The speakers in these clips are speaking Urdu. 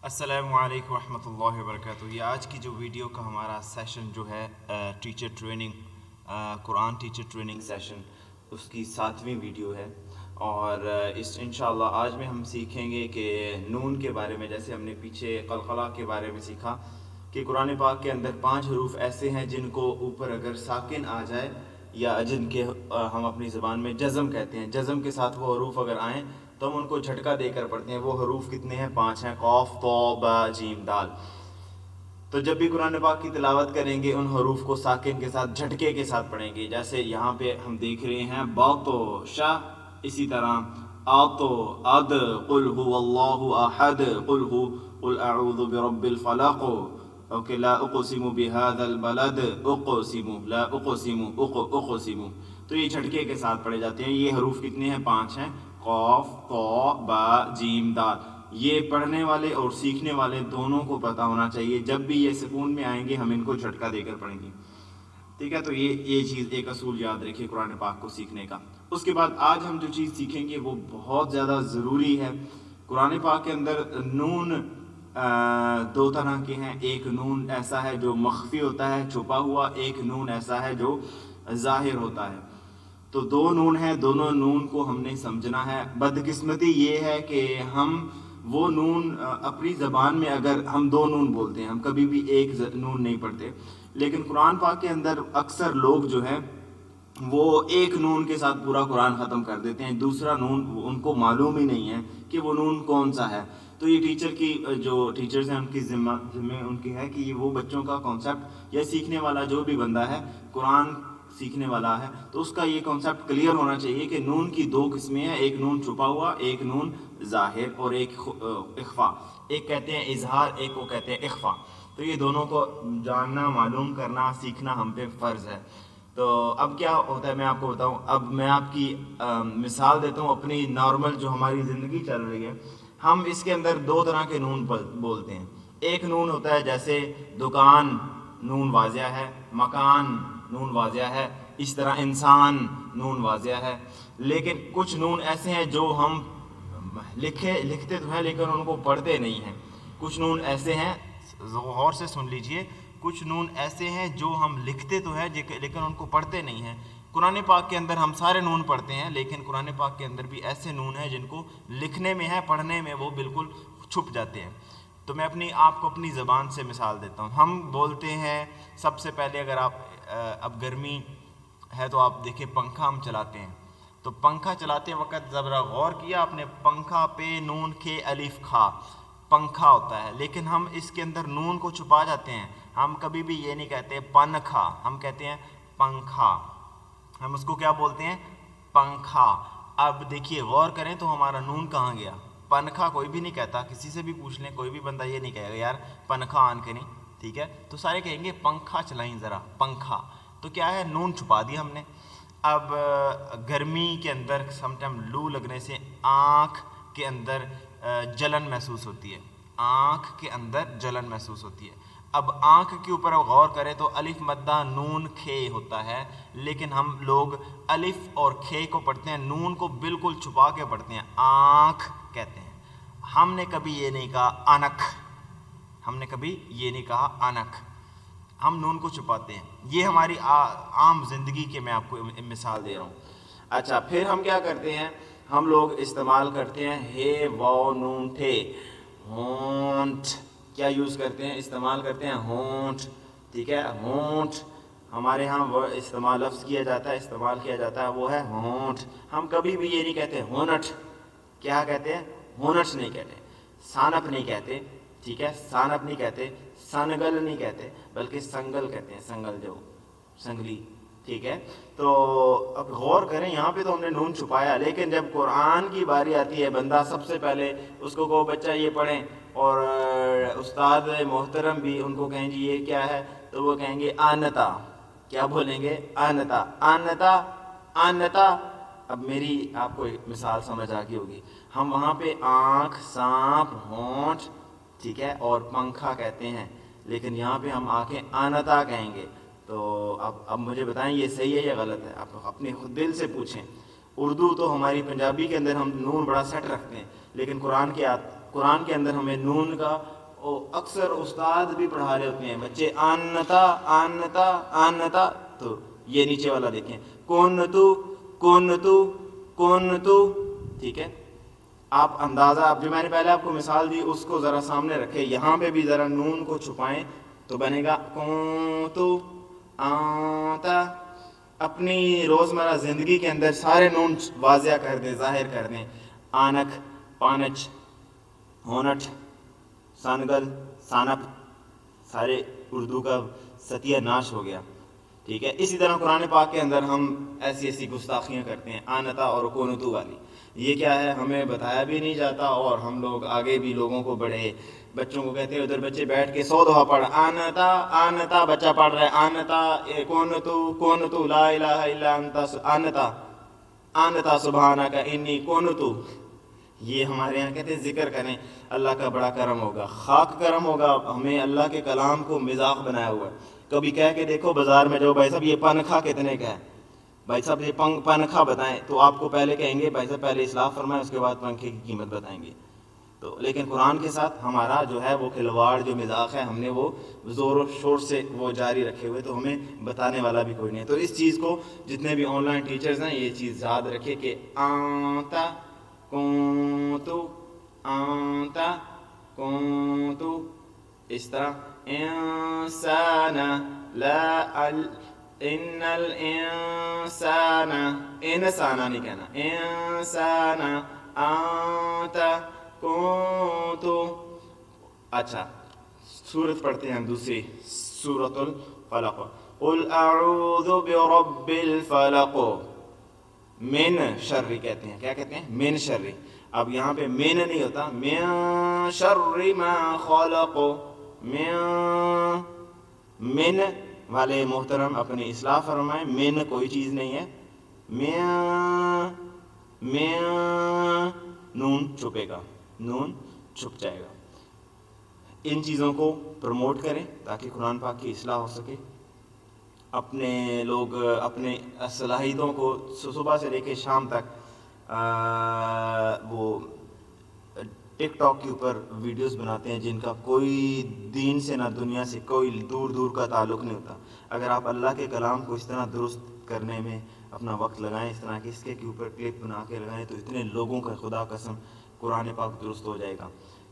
السلام علیکم ورحمۃ اللہ وبرکاتہ۔ یہ آج کی جو ویڈیو کا ہمارا سیشن جو ہے ٹیچر ٹریننگ، قرآن ٹیچر ٹریننگ سیشن، اس کی 7ویں ویڈیو ہے۔ اور انشاءاللہ آج میں ہم سیکھیں گے کہ نون کے بارے میں، جیسے ہم نے پیچھے قلقلہ کے بارے میں سیکھا کہ قرآن پاک کے اندر 5 حروف ایسے ہیں جن کو اوپر اگر ساکن آ جائے یا جن کے ہم اپنی زبان میں جزم کہتے ہیں، جزم کے ساتھ وہ حروف اگر آئیں تو ہم ان کو جھٹکا دے کر پڑھتے ہیں۔ وہ حروف کتنے ہیں؟ 5 ہیں، قاف، طا، با، جیم، دال۔ تو جب بھی قرآن پاک کی تلاوت کریں گے ان حروف کو ساکن کے ساتھ، جھٹکے کے ساتھ پڑھیں گے۔ جیسے یہاں پہ ہم دیکھ رہے ہیں باطو شا، اسی طرح آتو اد، قل هو اللہ احد، قل اعوذ برب الفلق، اوکے، لا اقسم بهذا البلد، اقسم، لا اقسم، اقسم۔ تو یہ جھٹکے کے ساتھ پڑھے جاتے ہیں۔ یہ حروف کتنے ہیں؟ 5 ہیں، قاف، طا، با، جیم، دال۔ یہ پڑھنے والے اور سیکھنے والے دونوں کو پتہ ہونا چاہیے، جب بھی یہ سکون میں آئیں گے ہم ان کو جھٹکا دے کر پڑھیں گے، ٹھیک ہے؟ تو یہ چیز ایک اصول یاد رکھیے قرآن پاک کو سیکھنے کا۔ اس کے بعد آج ہم جو چیز سیکھیں گے وہ بہت زیادہ ضروری ہے۔ قرآن پاک کے اندر نون 2 طرح کے ہیں۔ ایک نون ایسا ہے جو مخفی ہوتا ہے، چھپا ہوا، ایک نون ایسا ہے جو ظاہر ہوتا ہے۔ تو 2 نون ہیں، دونوں نون کو ہم نے سمجھنا ہے۔ بدقسمتی یہ ہے کہ ہم وہ نون اپنی زبان میں، اگر ہم 2 نون بولتے ہیں، ہم کبھی بھی ایک نون نہیں پڑھتے، لیکن قرآن پاک کے اندر اکثر لوگ جو ہے وہ ایک نون کے ساتھ پورا قرآن ختم کر دیتے ہیں، دوسرا نون ان کو معلوم ہی نہیں ہے کہ وہ نون کون سا ہے۔ تو یہ ٹیچر کی جو ٹیچرز ہیں ان کی ذمہ ان کی ہے کہ یہ وہ بچوں کا کانسیپٹ، یا سیکھنے والا جو بھی بندہ ہے، قرآن سیکھنے والا ہے، تو اس کا یہ کانسیپٹ کلیئر ہونا چاہیے کہ نون کی 2 قسمیں ہیں، ایک نون چھپا ہوا، ایک نون ظاہر، اور ایک اخفا۔ ایک کہتے ہیں اظہار، ایک کو کہتے ہیں اخفا۔ تو یہ دونوں کو جاننا، معلوم کرنا، سیکھنا ہم پہ فرض ہے۔ تو اب کیا ہوتا ہے میں آپ کو بتاؤں۔ اب میں آپ کی مثال دیتا ہوں اپنی نارمل جو ہماری زندگی چل رہی ہے۔ ہم اس کے اندر 2 طرح کے نون بولتے ہیں۔ ایک نون ہوتا ہے جیسے دکان، نون واضح ہے، مکان، نون واضح ہے، اس طرح انسان، نون واضح ہے۔ لیکن کچھ نون ایسے ہیں جو ہم لکھتے تو ہیں لیکن ان کو پڑھتے نہیں ہیں۔ کچھ نون ایسے ہیں، غور سے سن لیجئے، کچھ نون ایسے ہیں جو ہم لکھتے تو ہیں لیکن ان کو پڑھتے نہیں ہیں۔ قرآن پاک کے اندر ہم سارے نون پڑھتے ہیں، لیکن قرآن پاک کے اندر بھی ایسے نون ہیں جن کو لکھنے میں ہے، پڑھنے میں وہ بالکل چھپ جاتے ہیں۔ تو میں آپ کو اپنی زبان سے مثال دیتا ہوں۔ ہم بولتے ہیں سب سے پہلے، اگر آپ اب گرمی ہے تو آپ دیکھیں پنکھا ہم چلاتے ہیں، تو پنکھا چلاتے وقت ذرا غور کیا آپ نے، پنکھا پہ نون کے الف کھا، پنکھا ہوتا ہے، لیکن ہم اس کے اندر نون کو چھپا جاتے ہیں۔ ہم کبھی بھی یہ نہیں کہتے پنکھا، ہم کہتے ہیں پنکھا۔ ہم اس کو کیا بولتے ہیں؟ پنکھا۔ اب دیکھیے غور کریں تو ہمارا نون کہاں گیا؟ پنکھا کوئی بھی نہیں کہتا، کسی سے بھی پوچھ لیں، کوئی بھی بندہ یہ نہیں کہے گا یار پنکھا آن کے نہیں، ٹھیک ہے؟ تو سارے کہیں گے پنکھا چلائیں ذرا، پنکھا۔ تو کیا ہے؟ نون چھپا دیا ہم نے۔ اب گرمی کے اندر سم ٹائم لو لگنے سے آنکھ کے اندر جلن محسوس ہوتی ہے، آنکھ کے اندر جلن محسوس ہوتی ہے۔ اب آنکھ کے اوپر غور کریں تو الف مدہ نون کھے ہوتا ہے، لیکن ہم لوگ الف اور کھے کو پڑھتے ہیں، نون کو بالکل چھپا کے پڑھتے ہیں، آنکھ کہتے ہیں۔ ہم نے کبھی یہ نہیں کہا انک، ہم نے کبھی یہ نہیں کہا انک، ہم نون کو چھپاتے ہیں۔ یہ ہماری عام زندگی کے میں آپ کو مثال دے رہا ہوں۔ اچھا، پھر ہم کیا کرتے ہیں؟ ہم لوگ استعمال کرتے ہیں ہے، واو، نون، ٹھے، ہونٹ۔ کیا یوز کرتے ہیں؟ استعمال کرتے ہیں ہونٹ، ٹھیک ہے؟ ہونٹ ہمارے ہاں وہ لفظ کیا جاتا ہے، استعمال کیا جاتا ہے، وہ ہے ہونٹ۔ ہم کبھی بھی یہ نہیں کہتے ہونٹ۔ کیا کہتے ہیں؟ ہونٹ نہیں کہتے، سانپ نہیں کہتے، ٹھیک ہے؟ سانپ نہیں کہتے، سنگل نہیں کہتے، بلکہ سنگل کہتے ہیں، سنگل جو سنگلی، ٹھیک ہے؟ تو اب غور کریں، یہاں پہ تو ہم نے نون چھپایا، لیکن جب قرآن کی باری آتی ہے، بندہ سب سے پہلے اس کو کہو بچہ یہ پڑھیں، اور استاد محترم بھی ان کو کہیں جی یہ کیا ہے، تو وہ کہیں گے آنتا۔ کیا بولیں گے؟ آنتا، آنتا، آنتا۔ اب میری آپ کو مثال سمجھ آ گئی ہوگی۔ ہم وہاں پہ آنکھ، سانپ، ہونٹ، ٹھیک ہے، اور پنکھا کہتے ہیں، لیکن یہاں پہ ہم آ کے آنتا کہیں گے۔ تو اب مجھے بتائیں یہ صحیح ہے یا غلط ہے؟ آپ اپنے خود دل سے پوچھیں۔ اردو تو ہماری پنجابی کے اندر ہم نون بڑا سیٹ رکھتے ہیں، لیکن قرآن کے اندر ہمیں نون کا اکثر استاد بھی پڑھا رہے ہوتے ہیں بچے آنتا آنتا آنتا، تو یہ نیچے والا دیکھیں کونتو کونتو کونتو، ٹھیک ہے. آپ اندازہ اب جو میں نے پہلے آپ کو مثال دی اس کو ذرا سامنے رکھے، یہاں پہ بھی ذرا نون کو چھپائیں تو بنے گا کونتو آنتا. اپنی روزمرہ زندگی کے اندر سارے نون واضح کر دیں، ظاہر کر دیں. آنک، پانچ، ہونٹ، سانگل، سانپ، سارے اردو کا ستیہ ناش ہو گیا، ٹھیک ہے. اسی طرح قرآن پاک کے اندر ہم ایسی ایسی گستاخیاں کرتے ہیں آنتا اور کونتو والی. یہ کیا ہے ہمیں بتایا بھی نہیں جاتا، اور ہم لوگ آگے بھی لوگوں کو بڑے بچوں کو کہتے ہیں ادھر بچے بیٹھ کے 100 دفعہ پڑھ آنتا آنتا، بچہ پڑھ رہا ہے آنتا کونتو کونتو لا الہ الا انت آنتا آنتا سبحانک انی کونتو. یہ ہمارے یہاں کہتے ہیں ذکر کریں، اللہ کا بڑا کرم ہوگا، خاک کرم ہوگا. ہمیں اللہ کے کلام کو مزاح بنایا ہوا ہے. کبھی کہہ کے دیکھو بازار میں جاؤ، بھائی صاحب یہ پنکھا کتنے کا ہے، بھائی صاحب یہ پنکھا بتائیں، تو آپ کو پہلے کہیں گے بھائی صاحب پہلے اصلاح فرمائیں، اس کے بعد پنکھے کی قیمت بتائیں گے. تو لیکن قرآن کے ساتھ ہمارا جو ہے وہ کھلواڑ جو مذاق ہے ہم نے وہ زور و شور سے وہ جاری رکھے ہوئے، تو ہمیں بتانے والا بھی کوئی نہیں ہے. تو اس چیز کو جتنے بھی آن لائن ٹیچرز ہیں یہ چیز یاد رکھے کہ آنتا کونتو آنتا کونتو، اس طرح انسان لا ان الانسان، انسانا نہیں کہنا، انسان انت کنتو. اچھا سورت پڑھتے ہیں ہم دوسری، سورۃ الفلق. قل اعوذ برب الفلق من شر، کہتے ہیں کیا کہتے ہیں من شر. اب یہاں پہ من نہیں ہوتا، من شر ما خلق. من والے محترم اپنی اصلاح فرمائیں، من کوئی چیز نہیں ہے. من نون چھپے گا، نون چھپ جائے گا. ان چیزوں کو پروموٹ کریں تاکہ قرآن پاک کی اصلاح ہو سکے. اپنے لوگ اپنے صلاحیتوں کو صبح سے لے کے شام تک وہ ٹک ٹاک کے اوپر ویڈیوز بناتے ہیں جن کا کوئی دین سے نہ دنیا سے کوئی دور دور کا تعلق نہیں ہوتا. اگر آپ اللہ کے کلام کو اس طرح درست کرنے میں اپنا وقت لگائیں، اس طرح کے اس کے اوپر کلپ بنا کے لگائیں، تو اتنے لوگوں کا خدا قسم قرآن پاک درست ہو جائے گا.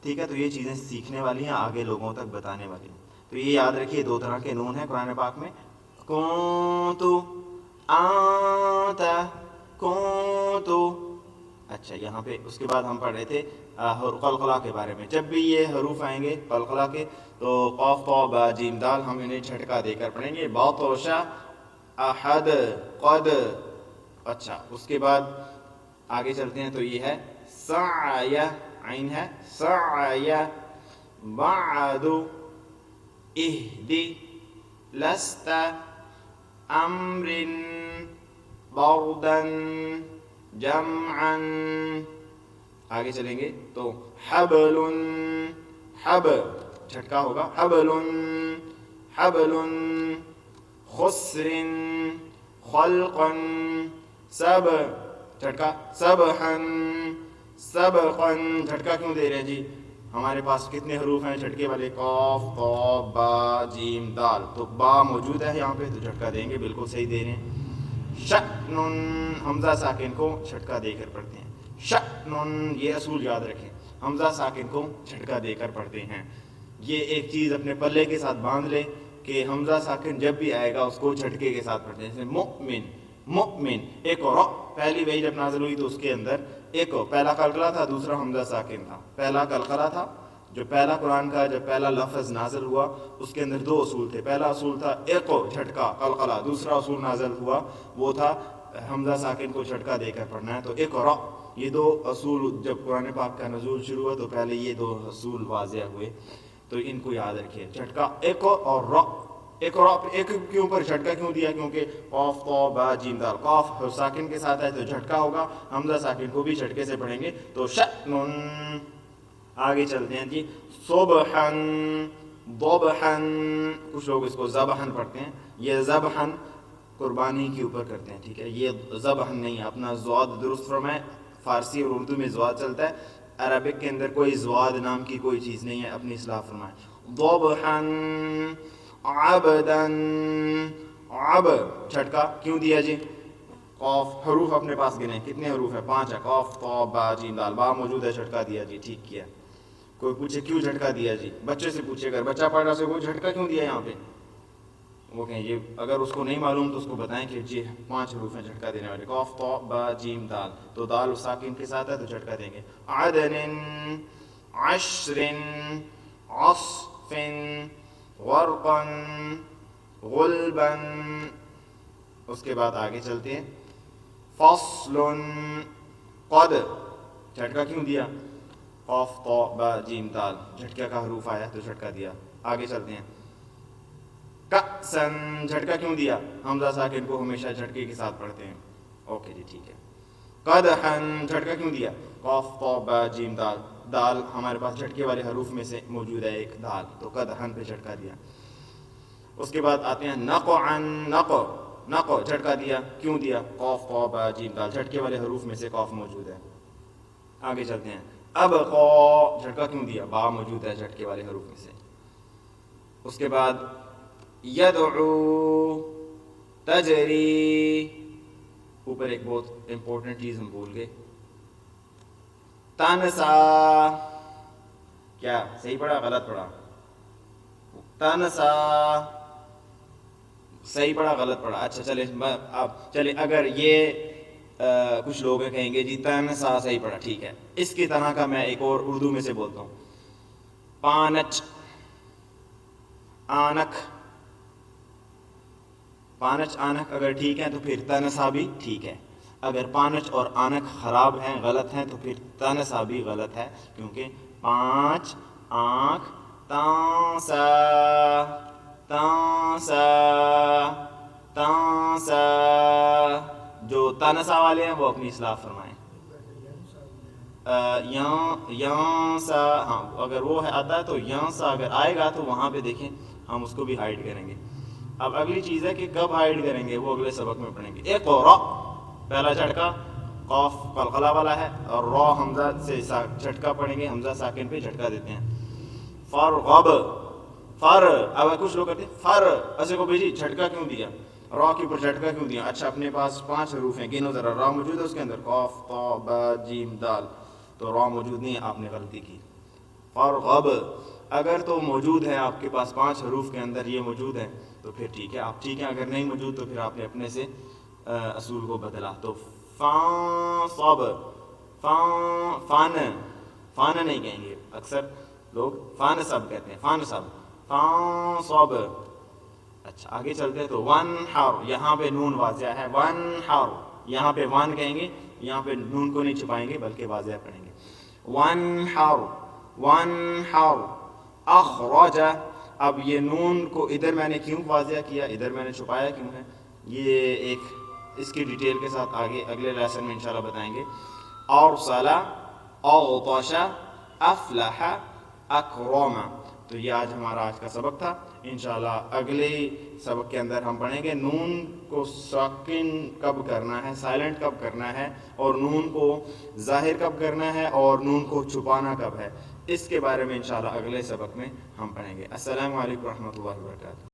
ٹھیک ہے، تو یہ چیزیں سیکھنے والی ہیں، آگے لوگوں تک بتانے والی ہیں. تو یہ یاد رکھیے 2 طرح کے نون ہیں قرآن پاک میں، کنتو آنتا کنتو. اچھا یہاں پہ اس کے بعد ہم پڑھ رہے تھے قلقلہ کے بارے میں. جب بھی یہ حروف آئیں گے قلقلہ کے تو قاف طا با جیم دال ہم انہیں جھٹکا دے کر پڑھیں گے. باطشا احد قد. اچھا اس کے بعد آگے چلتے ہیں تو یہ ہے سعی، عین ہے سعی. بعد اہدی لست امر بردا جمعا. آگے چلیں گے تو حبل، حب جھٹکا ہوگا، حبل حبل. خسر خلقا سب جھٹکا، سبحا سبقا. جھٹکا کیوں دے رہے ہیں جی؟ ہمارے پاس کتنے حروف ہیں جھٹکے والے؟ قاف طا با جیم دال. تو با موجود ہے یہاں پہ تو جھٹکا دیں گے، بالکل صحیح دے رہے ہیں. شأن حمزہ ساکن کو جھٹکا دے کر پڑھتے ہیں. شأن یہ اصول یاد رکھیں، حمزہ ساکن کو جھٹکا دے کر پڑھتے ہیں. یہ ایک چیز اپنے پلے کے ساتھ باندھ لے کہ حمزہ ساکن جب بھی آئے گا اس کو جھٹکے کے ساتھ پڑھتے ہیں. جیسے مؤمن، مؤمن ایک اور پہلی وہی جب نازل ہوئی تو اس کے اندر ایک پہلا قلقلہ تھا، دوسرا حمزہ ساکن تھا. پہلا قلقلہ تھا، جو پہلا قرآن کا جب پہلا لفظ نازل ہوا اس کے اندر 2 اصول تھے. پہلا اصول تھا ایک جھٹکا قلقلہ، دوسرا اصول نازل ہوا وہ تھا حمزہ ساکن کو جھٹکا دے کر پڑھنا ہے. تو ایک اور یہ 2 اصول جب قرآن پاک کا نزول شروع ہوا تو پہلے یہ 2 اصول واضح ہوئے، تو ان کو یاد رکھیے. جھٹکا ایک اور را، ایک اور ایک کے اوپر جھٹکا کیوں دیا؟ کیونکہ قاف طا با جیم دال، قاف ساکن کے ساتھ ہے تو جھٹکا ہوگا، حمزہ ساکن کو بھی جھٹکے سے پڑھیں گے. تو شأن. آگے چلتے ہیں جی صبحا ضبحا. کچھ لوگ اس کو ذبحا پڑھتے ہیں، یہ ذبحا قربانی کے اوپر کرتے ہیں. ٹھیک ہے، یہ ذبحا نہیں، اپنا ضاد درست فرمائیں. فارسی اور اردو میں ضاد چلتا ہے، عربک کے اندر کوئی زواد نام کی کوئی چیز نہیں ہے، اپنی اصلاح فرمائیں. ضبحا عبدا، عب جھٹکا کیوں دیا جی؟ قاف. حروف اپنے پاس گنے کتنے حروف ہیں؟ 5 ہے. قاف طا با جیم دال. با موجود ہے، جھٹکا دیا جی، ٹھیک کیا. کوئی پوچھے کیوں جھٹکا دیا جی؟ بچے سے پوچھے، اگر بچہ پڑھ رہا سے وہ جھٹکا کیوں دیا یہاں پہ؟ وہ کہیں یہ اگر اس کو نہیں معلوم تو اس کو بتائیں کہ جی 5 حروف ہیں جھٹکا دینے والے. قاف طا با جیم دال، تو دال ساکن کے ساتھ ہے تو جھٹکا دیں گے. عدن، عشر، عصف، غرقا، غلبا. اس کے بعد آگے چلتے ہیں. فصل، قد جھٹکا کیوں دیا؟ قاف طا با جیم دال، جھٹکا کا حروف آیا تو جھٹکا دیا. آگے چلتے ہیں. کأسن جھٹکا کیوں دیا؟ حمزہ ساکن کو ہمیشہ جھٹکے کے ساتھ پڑھتے ہیں. اوکے جی ٹھیک ہے. قدحن جھٹکا کیوں دیا؟ قاف طا با جیم دال، دال ہمارے پاس جھٹکے والے حروف میں سے موجود ہے ایک دال، تو قدحن پہ جھٹکا دیا. اس کے بعد آتے ہیں نقعن، نقع، نقع جھٹکا دیا کیوں دیا؟ قاف طا با جیم دال، جھٹکے والے حروف میں سے قاف موجود ہے. آگے چلتے ہیں. ابقا جھٹکا کیوں دیا؟ با موجود ہے جھٹکے والے حروف میں سے. اس کے بعد یدعو، تجری. اوپر ایک بہت امپورٹنٹ چیز ہم بھول گئے. تنسا، کیا صحیح پڑھا غلط پڑھا؟ تنسا صحیح پڑھا غلط پڑھا؟ اچھا چلے اگر یہ کچھ لوگ کہیں گے جی تنسا صحیح پڑھا، ٹھیک ہے. اس کی طرح کا میں ایک اور اردو میں سے بولتا ہوں. پانچ، آنکھ. پانچ آنکھ اگر ٹھیک ہے تو پھر تنسا بھی ٹھیک ہے. اگر پانچ اور آنکھ خراب ہیں، غلط ہیں، تو پھر تنسا بھی غلط ہے، کیونکہ پانچ آنکھ تانسا، تانسا، تانسا. جو تنسا والے ہیں وہ اپنی اصلاح فرمائیں. یانسا، ہاں اگر وہ ہے آتا ہے تو یانسا اگر آئے گا تو وہاں پہ دیکھیں ہم اس کو بھی ہائڈ کریں گے. اب اگلی چیز ہے کہ کب ہائڈ کریں گے، وہ اگلے سبق میں پڑھیں گے. اقرا پہلا جھٹکا قاف قلقلہ والا ہے، اور را حمزہ سے جھٹکا پڑھیں گے، حمزہ ساکن پہ جھٹکا دیتے ہیں. فرغب، فر. اب کچھ لوگ کہتے ہیں فر ایسے کو بھیجی جھٹکا کیوں دیا؟ را کے اوپر جھٹکا کیوں دیا؟ اچھا اپنے پاس 5 حروف ہیں، گنو ذرا. را موجود ہے اس کے اندر؟ قاف طا با جیم دال، تو را موجود نہیں ہے، آپ نے غلطی کی. فرغب اگر تو موجود ہے آپ کے پاس 5 حروف کے اندر یہ موجود ہے تو پھر ٹھیک ہے، آپ ٹھیک ہے. اگر نہیں موجود تو پھر آپ نے اپنے سے اصول کو بدلا. تو فانصب، فان، فان نہیں کہیں گے، اکثر لوگ فانصب کہتے ہیں. فانصب، فانصب. اچھا آگے چلتے ہیں. تو ون حر، یہاں پہ نون واضح ہے. ون حر، یہاں پہ ون کہیں گے، یہاں پہ نون کو نہیں چھپائیں گے بلکہ واضح پڑھیں گے. ون حر، ون حر. اخرج، اب یہ نون کو ادھر میں نے کیوں واضح کیا، ادھر میں نے چھپایا کیوں ہے، یہ ایک اس کی ڈیٹیل کے ساتھ آگے اگلے لیسن میں انشاءاللہ بتائیں گے. ارسل، اغطش، افلح، اکرم. تو یہ آج ہمارا آج کا سبق تھا. انشاءاللہ اگلے سبق کے اندر ہم پڑھیں گے نون کو ساکن کب کرنا ہے، سائلنٹ کب کرنا ہے، اور نون کو ظاہر کب کرنا ہے، اور نون کو چھپانا کب ہے. اس کے بارے میں انشاءاللہ اگلے سبق میں ہم پڑھیں گے. السلام علیکم ورحمۃ اللہ وبرکاتہ.